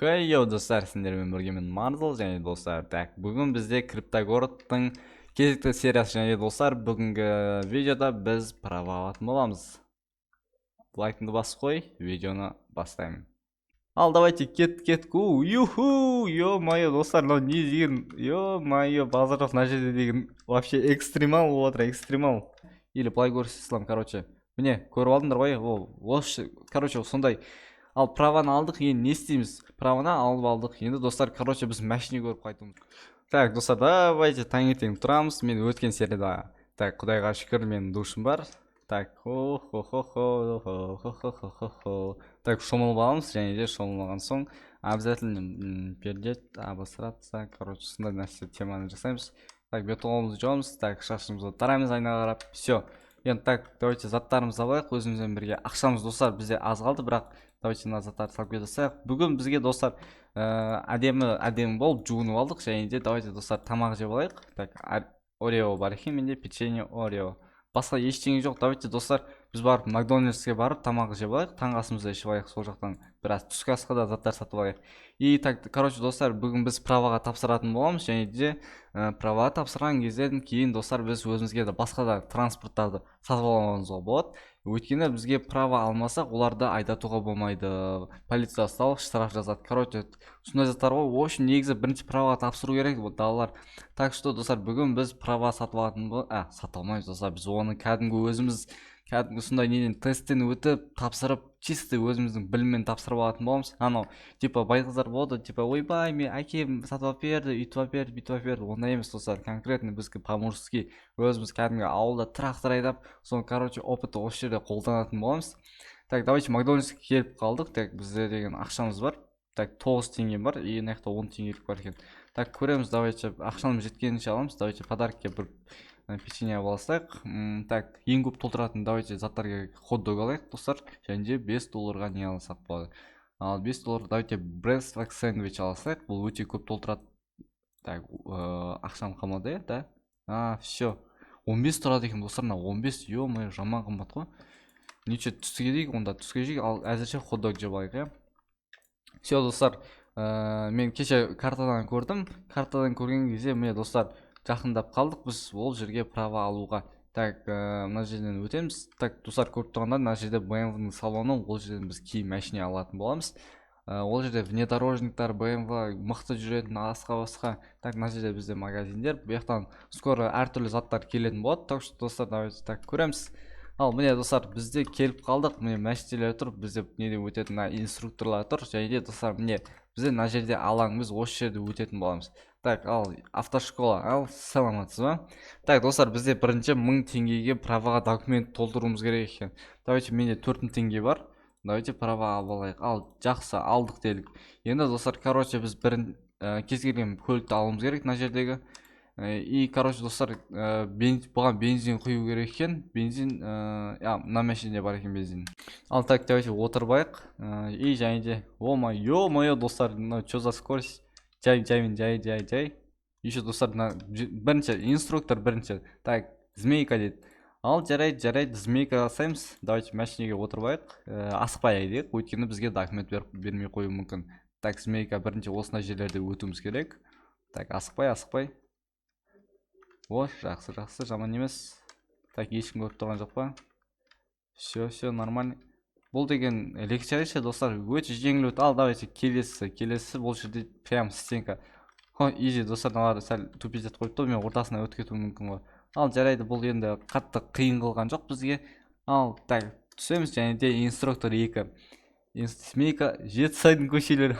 Хейо достар, сендермен бірге мен Марзал және достар. Так, бүгін бізде криптогородтың кезекті сериясы және достар, бүгінгі видеода біз права алатын боламыз. Лайкыңды басып қой, видеоны бастаймын. Ал давайте кет-кетку. Юху! Ё-моё, достар, мынау не деген? Ё-моё, базарлық мына жерде деген вообще экстремал болып отыр, экстремал. Или былай көрсетсем, короче. Міне, көріп алдыңдар ғой? Осы, короче, сондай. Ал праваны алдық, енді не істейміз? Праваны алып алдық. Енді достар, короче, біз машина көріп қайтуымыз. Так, достар, давайте таңертең тұрамыз. Мен өткен серияда, так, құдайға шүкір, менің душым бар. Так, хо-хо-хо-хо-хо-хо-хо-хо-хо. Так, шомылып аламыз, және де шомылған соң обязательно пердет, обосраться, короче, сондай нәрсе теманы жасаймыз. Так, бетонымызды жуамыз, так, шашымызды тараймыз айнаға қарап. Все. Енді так, давайте заттарымызды алайық, өзімізбен бірге. Ақшамыз, достар, бізде аз қалды, бірақ давайте мына заттарды салып кетсек. Бүгін бізге, достар, әдемі болып жуынып алдық, және де давайте, достар, тамақ жеп алайық. Так, Орео бар екен, менде печенье Орео. Басқа ештеңе жоқ. Давайте, достар, біз барып Макдональдске барып тамақ жеп алайық, таңғы асымызды ішіп алайық, сол жақтан біраз түскі асқа да заттар сатып алайық. И так, короче, достар, бүгін біз праваға тапсыратын боламыз, және де праваға тапсырған кезден кейін, достар, біз өзімізге де басқа да транспорттарды сатып алуымызға болады. Өйткені бізге права алмасақ, оларды айдатуға болмайды. Полиция ұсталып, штраф жазады. Короче, сондай заттар ғой. В общем, негізі бірінші праваға тапсыру керек, далалар. Так что, достар, бүгін біз права сатып алатын сатып алмаймыз, достар. Біз оны кәдімгі өзіміз сондай неден тесттен өтіп тапсырып, чисто өзіміздің біліммен тапсырып алатын боламыз. Анау типа бай қыздар болды, типа ойбай, мен әкем сатып алып берді, үйтіп алып берді, бүйтіп алып берді. Ондай емес, достар. Конкретно бізге по-мужски өзіміз кәдімгі ауылда трактор айдап, соны, короче, опытты осы жерде қолданатын боламыз. Так, давайте Макдональдске келіп қалдық. Так, бізде деген ақшамыз бар. Так, 9 теңге бар, и мына жақта 10 теңгелік бар екен. Так, көреміз, давайте ақшамыз жеткенше аламыз. Давайте подаркке бір печенье алсақ. Так, ең көп толтыратын давайте заттарға хот-дог алайық, достар. Және де $5 не алсақ болады. Ал $5 давайте breakfast сэндвич алсақ. Бұл өте көп толтырады. Так, ақшам қалмады, да? Все. 15 тұрады екен, достар. 15, ё-моё, жаман қымбат қой. Неше түске дейік, онда түске жейік, ал әзірше хот-дог жеп алайық, иә. Все, достар, мен кеше картадан көрдім. Картадан көрген кезде, міне, достар, жақындап қалдық біз ол жерге права алуға. Так, мына жерден өтеміз. Так, достар, көріп тұрғанда, мына жерде BMW-ның салоны, ол жерден біз кейін машина алатын боламыз. Ол жерде внедорожниктар, BMW мықты жүретін, басқа. Так, мына жерде бізде магазиндер. Бұл жақтан скоро әртүрлі заттар келетін болады. Так что, достар, давайте так көреміз. Ал, міне, достар, бізде келіп қалдық. Міне, машинелер тұр, бізде неден өтетін инструкторлар тұр. Және де, достар, міне, бізде мына жерде алаң, біз осы жерде өтетін боламыз. Так, ал, автошкола, ал, саламатсыз ба? Так, достар, бізде бірінші 1000 теңгеге праваға документ толтыруымыз керек екен. Давайте, менде 4000 теңге бар. Давайте права алып алайық. Ал, жақсы, алдық делік. Енді, достар, короче, біз кез келген көлікті алуымыз керек мына жердегі. И, короче, достар, бұған бензин құю керек екен. Бензин, мына машинеде бар екен бензин. Ал, так, давайте отырбайық. И, және де, ё-моё, достар, что за скорость? Жай. Еще, достар, бірінші, инструктор бірінші. Так, змейка дейді. Ал, жарайды, змейка асаймыз. Давайте машинеге отырбайық. Асықпай айдайық, өйткені бізге документ бермей қою мүмкін. Так, змейка бірінші осындай жерлерде өтуіміз керек. Так, асықпай. О, жақсы, жаман емес. Так, ешкім көріп тұрған жоқ па? Все, нормально. Бұл деген легче, достар, өте жеңіл өт. Ал, давайте, келесі бұл жерде прям стенка. Изи, достар, наларды сәл тупетет қойыпты, мен ортасына өтіп кетуім мүмкін ғой. Ал, жарайды, бұл енді қатты қиын қылған жоқ бізге. Ал, так, түсеміз, және де инструктор 2. Смейка, Жетісайдың көшелері.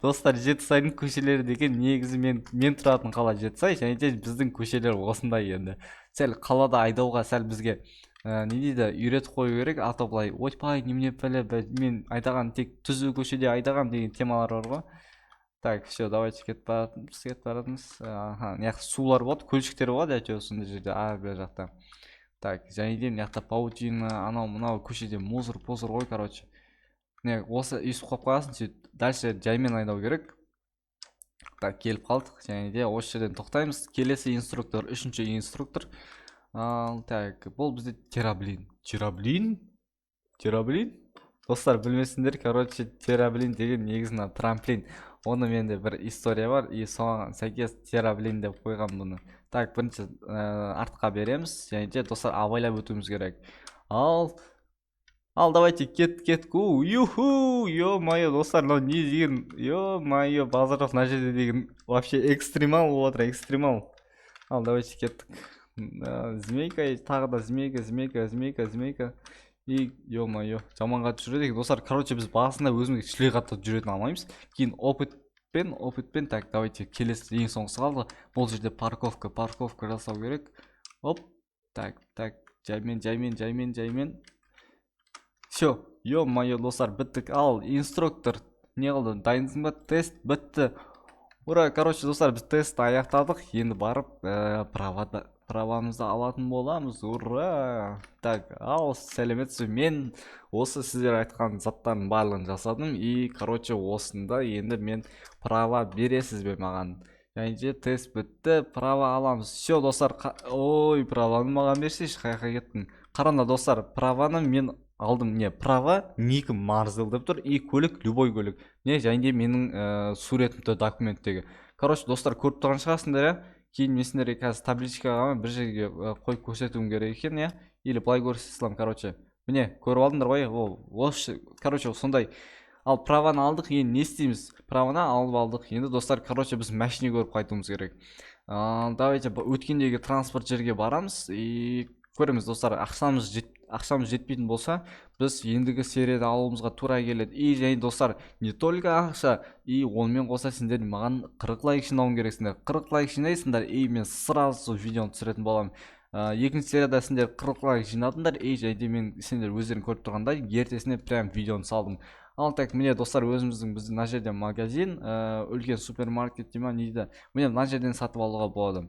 Достар, Жетісайдың көшелері деген негізі мен тұратын қала Жетісай, және де біздің көшелер осындай енді. Сәл қалада айдауға сәл бізге не дейді, үйретіп қою керек, ата былай ойпай, немене пәле, мен айдаған тек түзу көшеде айдаған деген темалар бар ғой. Так, все, давайте кетіп баратымыз. Неяқ сулар болады, көлшіктер болады, әйтеуір сондай жерде, бер жақта. Так, және де неяқта паутина, анау көшеде мусор ғой, короче. Осы үйсіп қойып қоясың, дальше жаймен айдау керек. Так, келіп қалдық, және де осы жерден тоқтаймыз. Келесі инструктор, 3-ші инструктор. Так, бұл бізде тераблин. Достар білмесіңдер, короче, тераблин деген негізінен трамплин. Оны менде бір история бар, и соған сәйкес тераблин деп қойған бұны. Так, бірінші артқа береміз, және де достар абайлап өтуіміз керек. Ал давайте кетку. Юху, ё-моё, достар, мынау не деген, ё-моё, базарлық мына жерде деген вообще экстремал болып отыр, экстремал. Ал давайте кеттік. Змейка, тағы да змейка. И ё-моё, жаманға жүреді екен. Достар, короче, біз басында өзімізге шлей қатты жүретін алмаймыз. Кейін опытпен, так, давайте келесі ең соңғысы қалды. Бұл жерде парковка жасау керек. Оп, так, жаймен. Все, ё-моё, достар, біттік. Ал, инструктор, не қылды, дайынсың ба? Тест бітті. Ура, короче, достар, біз тестті аяқтадық. Енді барып правамызды алатын боламыз. Ура! Так, ал, сәлеметсіз, мен осы сіздер айтқан заттардың барлығын жасадым. И, короче, осында енді мен права бересіз бе маған? Және де тест бітті, права аламыз. Все, достар, ой, праваны маған берсейші, қаяққа кеттің. Қараңдар, достар, праваны мен алдым. Не, права никім марзыл деп тұр. И көлік, любой көлік. Не, және де менің суретімді документтегі. Короче, достар, көріп тұрған шығасыңдар, иә? Кейін мен сендерге қазір табличкаға бір жерге қойып көрсетуім керек екен, иә? Или былай көрсетсем, короче. Міне, көріп алдыңдар ғой, осы, короче, сондай. Ал праваны алдық, енді не істейміз? Праваны алып алдық. Енді достар, короче, біз машине көріп қайтуымыз керек. Давайте өткендегі транспорт жерге барамыз и көреміз, достар, ақшамыз жетпейтін болса, біз ендігі серияда алуымызға тура келеді. И және достар, не только ақша, и онымен қоса сендер маған 40 лайк жинауым керексіңдер. 40 лайк жинайсыңдар, и мен сразу видеоны түсіретін боламын. Екінші серияда сендер 40 лайк жинадыңдар, и және де мен сендер өздерің көріп тұрғандай ертесіне прям видеоны салдым. Ал так, міне достар, біздің мына жерде магазин, үлкен супермаркет дейма, не дейді. Міне мына жерден сатып алуға болады.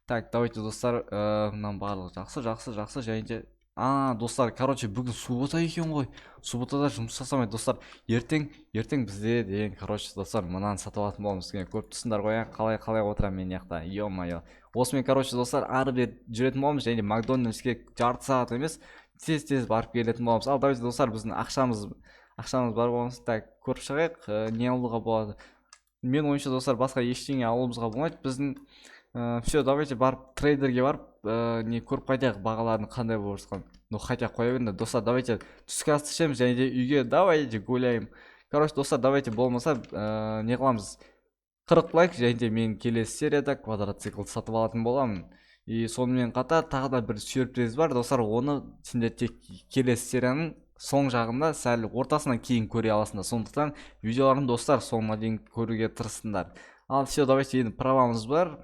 Так, давайте, достар, мынан барлығы жақсы, және де достар, короче, бүгін суббота екен ғой. Субботада жұмыс жасамайды, достар. Ертең бізде деген, короче, достар, мынаны сатып алатын боламыз. Көріп тұрсыңдар ғой, қалай отырамын мен яқта. Ё-моё. Осымен, короче, достар, ары бер жүретін боламыз, және Макдональдске жарты сағат емес, тез барып келетін боламыз. Ал давайте, достар, біздің ақшамыз бар болмаса, так, көріп шығайық, не алуға болады. Мен ойынша, достар, басқа ештеңе алуымызға болмайды. Біздің все, давайте барып трейдерге барып не көріп қайтайық, бағаларын қандай болып жатқан. Ну, хотя қоя беріңдер, достар, давайте түскі асты ішеміз, және де үйге давайте гуляйым. Короче, достар, давайте болмаса не қыламыз, 40 лайк, және де мен келесі серияда квадроцикл сатып алатын боламын. И сонымен қатар тағы да бір сюрприз бар, достар, оны сендер тек келесі серияның соң жағында, сәл ортасынан кейін көре аласыңдар. Сондықтан видеоларын, достар, соңына дейін көруге тырысыңдар. Ал все, давайте, енді правамыз бар.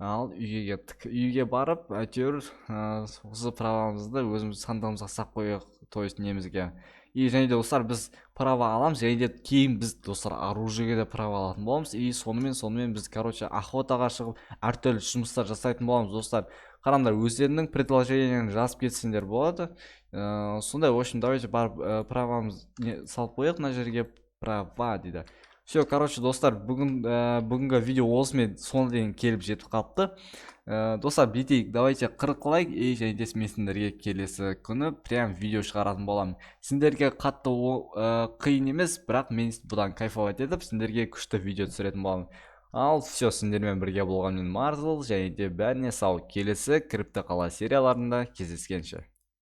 Ал үйге кеттік. Үйге барып, әйтеуір осы правамызды өзіміз сандығымызға сап қойық, то есть немізге. И және де, достар, біз права аламыз, және де кейін біз, достар, оружиеге де права алатын боламыз. И сонымен біз, короче, охотаға шығып, әртүрлі жұмыстар жасайтын боламыз, достар. Қараңдар, өздерінің предложенияларын жазып кетсеңдер болады. Сондай, в общем, давайте барып правамыз салып қойық, мына жерге права дейді. Все, короче, достар, бүгінгі видео осымен соңына дейін келіп жетіп қалыпты. Достар, бүйтейік, давайте 40 лайк, және де мен сендерге келесі күні прям видео шығаратын боламын. Сендерге қатты қиын емес, бірақ мен бұдан кайфовать етіп, сендерге күшті видео түсіретін боламын. Ал все, сендермен бірге болғанмен Марзыл, және де бәріне сау. Келесі крипто қала серияларында кездескенше.